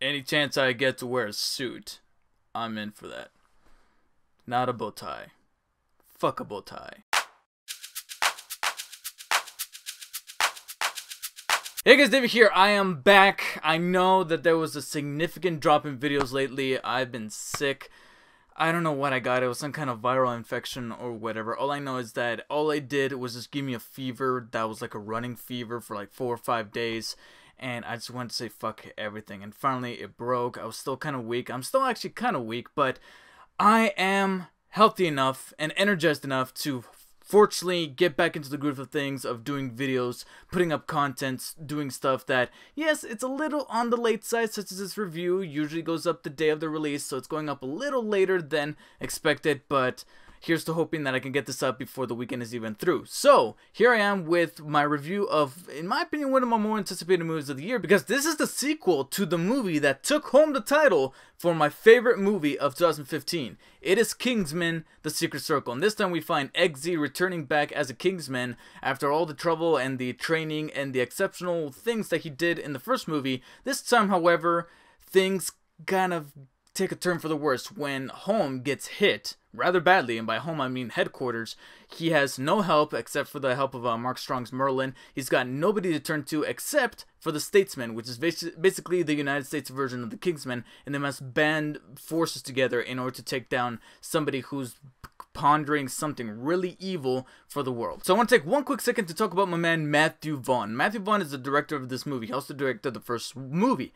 Any chance I get to wear a suit, I'm in for that. Not a bow tie. Fuck a bow tie. Hey guys, David here. I am back. I know that there was a significant drop in videos lately. I've been sick. I don't know what I got. It was some kind of viral infection or whatever. All I know is that all I did was just give me a fever that was like a running fever for like 4 or 5 days. And I just wanted to say fuck everything. And finally it broke. I was still kind of weak. I'm still actually kind of weak, but I am healthy enough and energized enough to fortunately get back into the groove of things, of doing videos, putting up content, doing stuff that, yes, it's a little on the late side, such as this review. Usually goes up the day of the release, so it's going up a little later than expected, but here's to hoping that I can get this up before the weekend is even through. So, here I am with my review of, in my opinion, one of my more anticipated movies of the year, because this is the sequel to the movie that took home the title for my favorite movie of 2015. It is Kingsman: The Secret Circle, and this time we find Eggsy returning back as a Kingsman after all the trouble and the training and the exceptional things that he did in the first movie. This time, however, things kind of take a turn for the worse when home gets hit rather badly, and by home I mean headquarters. He has no help except for the help of Mark Strong's Merlin. He's got nobody to turn to except for the Statesmen, which is basically the United States version of the Kingsmen, and they must band forces together in order to take down somebody who's pondering something really evil for the world. So I want to take one quick second to talk about my man Matthew Vaughn. Matthew Vaughn is the director of this movie. He also directed the first movie.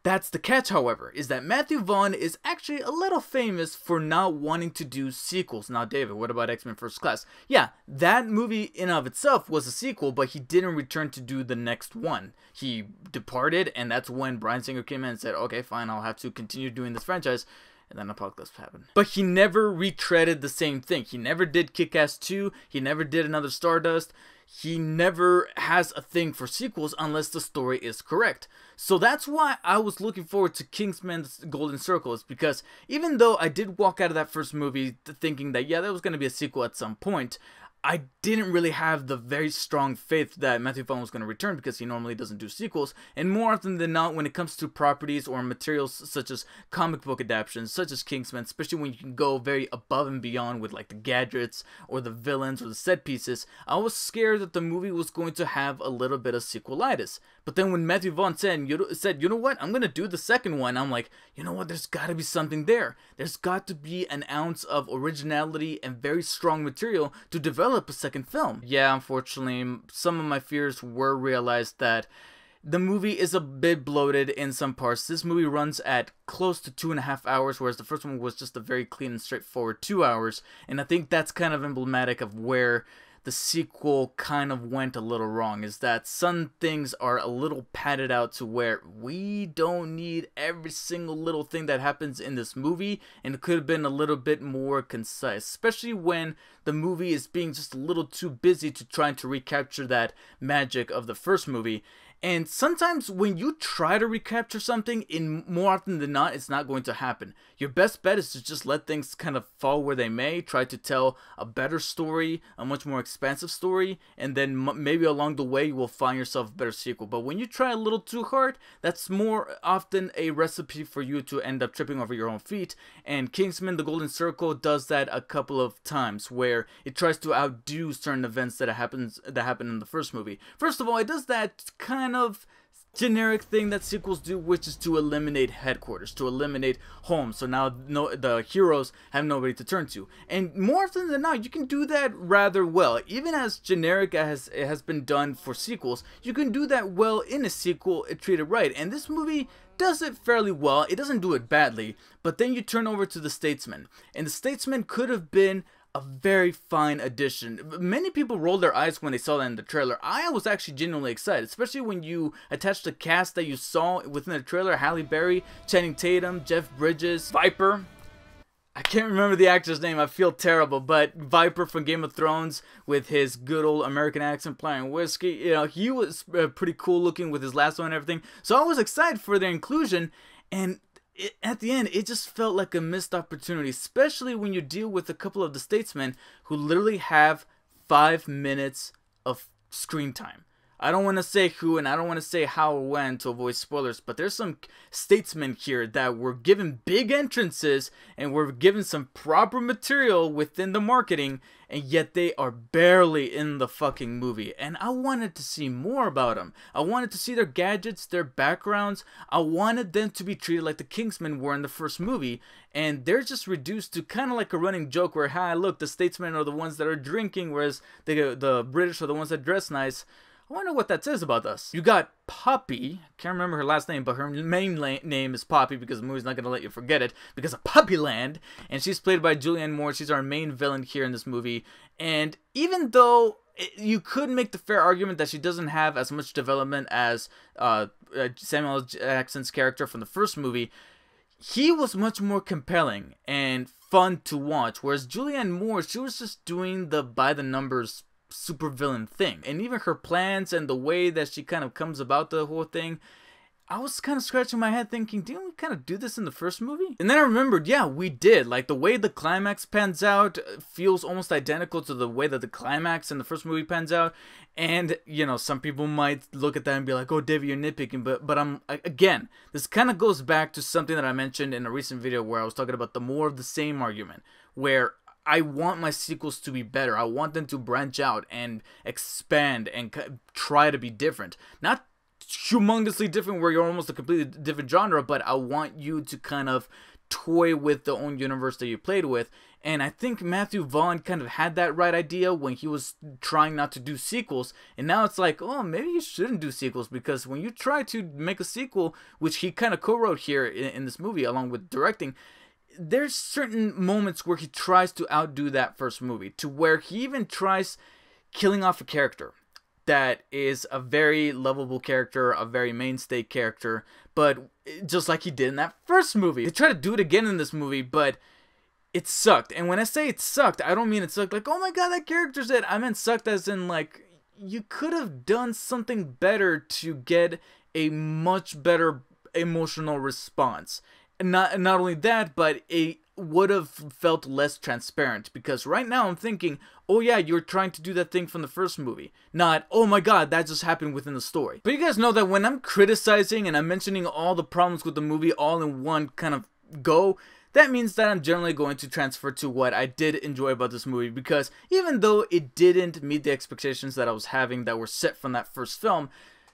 That's the catch, however, is that Matthew Vaughn is actually a little famous for not wanting to do sequels. Now, David, what about X-Men First Class? Yeah, that movie in of itself was a sequel, but he didn't return to do the next one. He departed, and that's when Bryan Singer came in and said, okay, fine, I'll have to continue doing this franchise. And then Apocalypse happened. But he never retreaded the same thing. He never did Kick-Ass 2. He never did another Stardust. He never has a thing for sequels unless the story is correct. So that's why I was looking forward to Kingsman's Golden Circle, is because even though I did walk out of that first movie thinking that, yeah, there was going to be a sequel at some point, I didn't really have the very strong faith that Matthew Vaughn was going to return, because he normally doesn't do sequels. And more often than not, when it comes to properties or materials such as comic book adaptations, such as Kingsman, especially when you can go very above and beyond with like the gadgets or the villains or the set pieces, I was scared that the movie was going to have a little bit of sequelitis. But then when Matthew Vaughn said, you know what, I'm going to do the second one, I'm like, you know what, there's got to be something there. There's got to be an ounce of originality and very strong material to develop a second film. Yeah, unfortunately, some of my fears were realized that the movie is a bit bloated in some parts. This movie runs at close to 2.5 hours, whereas the first one was just a very clean and straightforward 2 hours. And I think that's kind of emblematic of where the sequel kind of went a little wrong, is that some things are a little padded out to where we don't need every single little thing that happens in this movie, and it could have been a little bit more concise, especially when the movie is being just a little too busy to trying to recapture that magic of the first movie. And sometimes when you try to recapture something, more often than not, it's not going to happen. Your best bet is to just let things kind of fall where they may, try to tell a better story, a much more expansive story, and then maybe along the way you will find yourself a better sequel. But when you try a little too hard, that's more often a recipe for you to end up tripping over your own feet. And Kingsman: The Golden Circle does that a couple of times, where it tries to outdo certain events that happen in the first movie. First of all, it does that kind of generic thing that sequels do, which is to eliminate headquarters, to eliminate home. So now the heroes have nobody to turn to. And more often than not, you can do that rather well. Even as generic as it has been done for sequels, you can do that well in a sequel if treated right. And this movie does it fairly well. It doesn't do it badly. But then you turn over to the Statesmen. And the Statesmen could have been a very fine addition. Many people rolled their eyes when they saw that in the trailer. I was actually genuinely excited, especially when you attach the cast that you saw within the trailer. Halle Berry, Channing Tatum, Jeff Bridges, Viper. I can't remember the actor's name, I feel terrible, but Viper from Game of Thrones with his good old American accent playing whiskey, you know, he was pretty cool looking with his lasso and everything. So I was excited for their inclusion, and at the end, it just felt like a missed opportunity, especially when you deal with a couple of the Statesmen who literally have 5 minutes of screen time. I don't want to say who and I don't want to say how or when to avoid spoilers, but there's some statesmen here that were given big entrances and were given some proper material within the marketing, and yet they are barely in the fucking movie. And I wanted to see more about them. I wanted to see their gadgets, their backgrounds. I wanted them to be treated like the Kingsmen were in the first movie, and they're just reduced to kind of like a running joke where, hi, look, the statesmen are the ones that are drinking, whereas the British are the ones that dress nice. I wonder what that says about us. You got Poppy. Can't remember her last name, but her main name is Poppy because the movie's not going to let you forget it because of Puppyland. And she's played by Julianne Moore. She's our main villain here in this movie. And even though you could make the fair argument that she doesn't have as much development as Samuel L. Jackson's character from the first movie, he was much more compelling and fun to watch. Whereas Julianne Moore, she was just doing the by-the-numbers supervillain thing, and even her plans and the way that she kind of comes about the whole thing, I was kind of scratching my head thinking, didn't we kind of do this in the first movie? And then I remembered, yeah, we did. Like, the way the climax pans out feels almost identical to the way that the climax in the first movie pans out. And, you know, some people might look at that and be like, oh, David, you're nitpicking. But again, this kind of goes back to something that I mentioned in a recent video where I was talking about the more of the same argument, where I want my sequels to be better. I want them to branch out and expand and try to be different. Not humongously different where you're almost a completely different genre, but I want you to kind of toy with the own universe that you played with. And I think Matthew Vaughn kind of had that right idea when he was trying not to do sequels. And now it's like, oh, maybe you shouldn't do sequels, because when you try to make a sequel, which he kind of co-wrote here in this movie along with directing, there's certain moments where he tries to outdo that first movie, to where he even tries killing off a character that is a very lovable character, a very mainstay character, but just like he did in that first movie. They try to do it again in this movie, but it sucked. And when I say it sucked, I don't mean it sucked like, oh my god, that character's dead. I meant sucked as in, like, you could have done something better to get a much better emotional response. Not only that, but it would have felt less transparent, because right now I'm thinking, oh yeah, you're trying to do that thing from the first movie, not, oh my god, that just happened within the story. But you guys know that when I'm criticizing and I'm mentioning all the problems with the movie all in one kind of go, that means that I'm generally going to transfer to what I did enjoy about this movie, because even though it didn't meet the expectations that I was having that were set from that first film,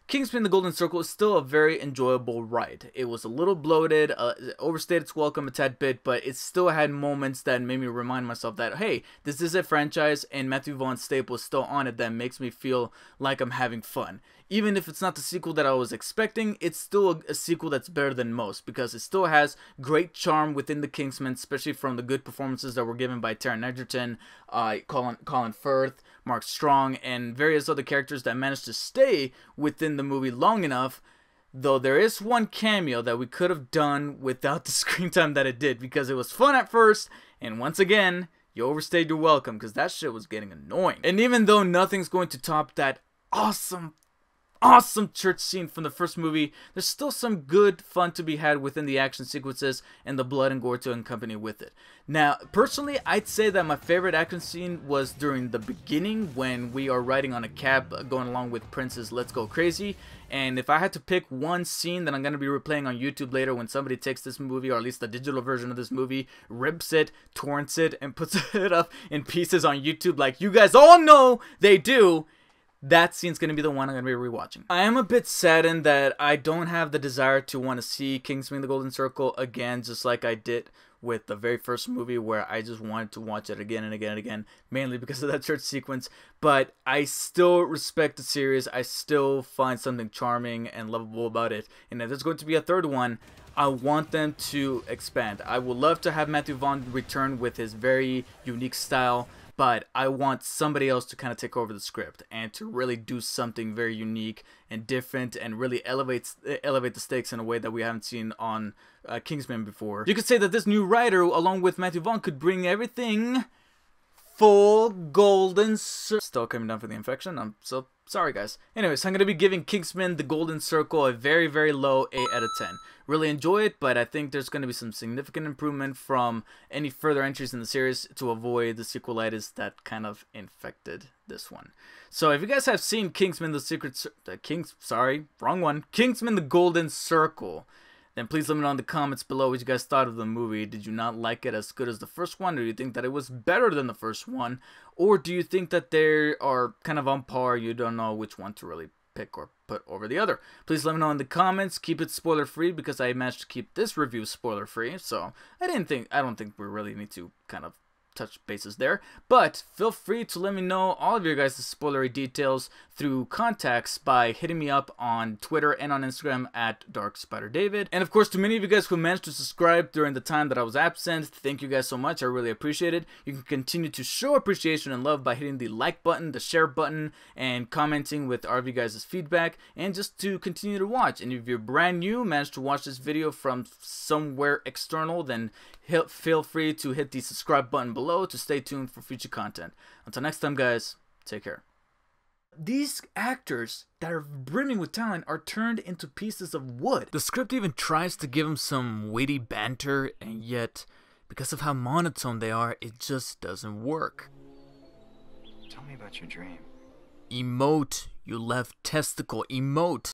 Kingsman: The Golden Circle is still a very enjoyable ride. It was a little bloated, overstayed its welcome a tad bit, but it still had moments that made me remind myself that, hey, this is a franchise and Matthew Vaughn's staple is still on it that makes me feel like I'm having fun. Even if it's not the sequel that I was expecting, it's still a sequel that's better than most, because it still has great charm within the Kingsmen, especially from the good performances that were given by Taron Egerton, Colin Firth, Mark Strong, and various other characters that managed to stay within the movie long enough. Though there is one cameo that we could have done without the screen time that it did, because it was fun at first, and once again, you overstayed your welcome, because that shit was getting annoying. And even though nothing's going to top that awesome church scene from the first movie, there's still some good fun to be had within the action sequences and the blood and gore to accompany with it. Now, personally, I'd say that my favorite action scene was during the beginning when we are riding on a cab going along with Prince's Let's Go Crazy. And if I had to pick one scene that I'm going to be replaying on YouTube later when somebody takes this movie, or at least the digital version of this movie, rips it, torrents it, and puts it up in pieces on YouTube like you guys all know they do, that scene's going to be the one I'm going to be rewatching. I am a bit saddened that I don't have the desire to want to see Kingsman: The Golden Circle again, just like I did with the very first movie, where I just wanted to watch it again and again and again, mainly because of that church sequence. But I still respect the series. I still find something charming and lovable about it. And if there's going to be a third one, I want them to expand. I would love to have Matthew Vaughn return with his very unique style, but I want somebody else to kind of take over the script and to really do something very unique and different and really elevate the stakes in a way that we haven't seen on Kingsman before. You could say that this new writer, along with Matthew Vaughn, could bring everything full golden circle. Still coming down for the infection. I'm so Sorry guys. Anyways, I'm going to be giving Kingsman: The Golden Circle a very, very low 8 out of 10. Really enjoy it, but I think there's going to be some significant improvement from any further entries in the series to avoid the sequelitis that kind of infected this one. So if you guys have seen Kingsman: Kingsman: The Golden Circle, then please let me know in the comments below what you guys thought of the movie. Did you not like it as good as the first one? Or do you think that it was better than the first one? Or do you think that they are kind of on par? You don't know which one to really pick or put over the other. Please let me know in the comments. Keep it spoiler free because I managed to keep this review spoiler free. So I don't think we really need to kind of touch bases there, but feel free to let me know all of your guys' spoilery details through contacts by hitting me up on Twitter and on Instagram at DarkSpiderDavid. And of course, to many of you guys who managed to subscribe during the time that I was absent, thank you guys so much. I really appreciate it. You can continue to show appreciation and love by hitting the like button, the share button, and commenting with all of you guys' feedback, and just to continue to watch. And if you're brand new, managed to watch this video from somewhere external, then feel free to hit the subscribe button below to stay tuned for future content. Until next time, guys, take care. These actors that are brimming with talent are turned into pieces of wood. The script even tries to give them some witty banter, and yet, because of how monotone they are, it just doesn't work. Tell me about your dream. Emote, you left testicle, emote.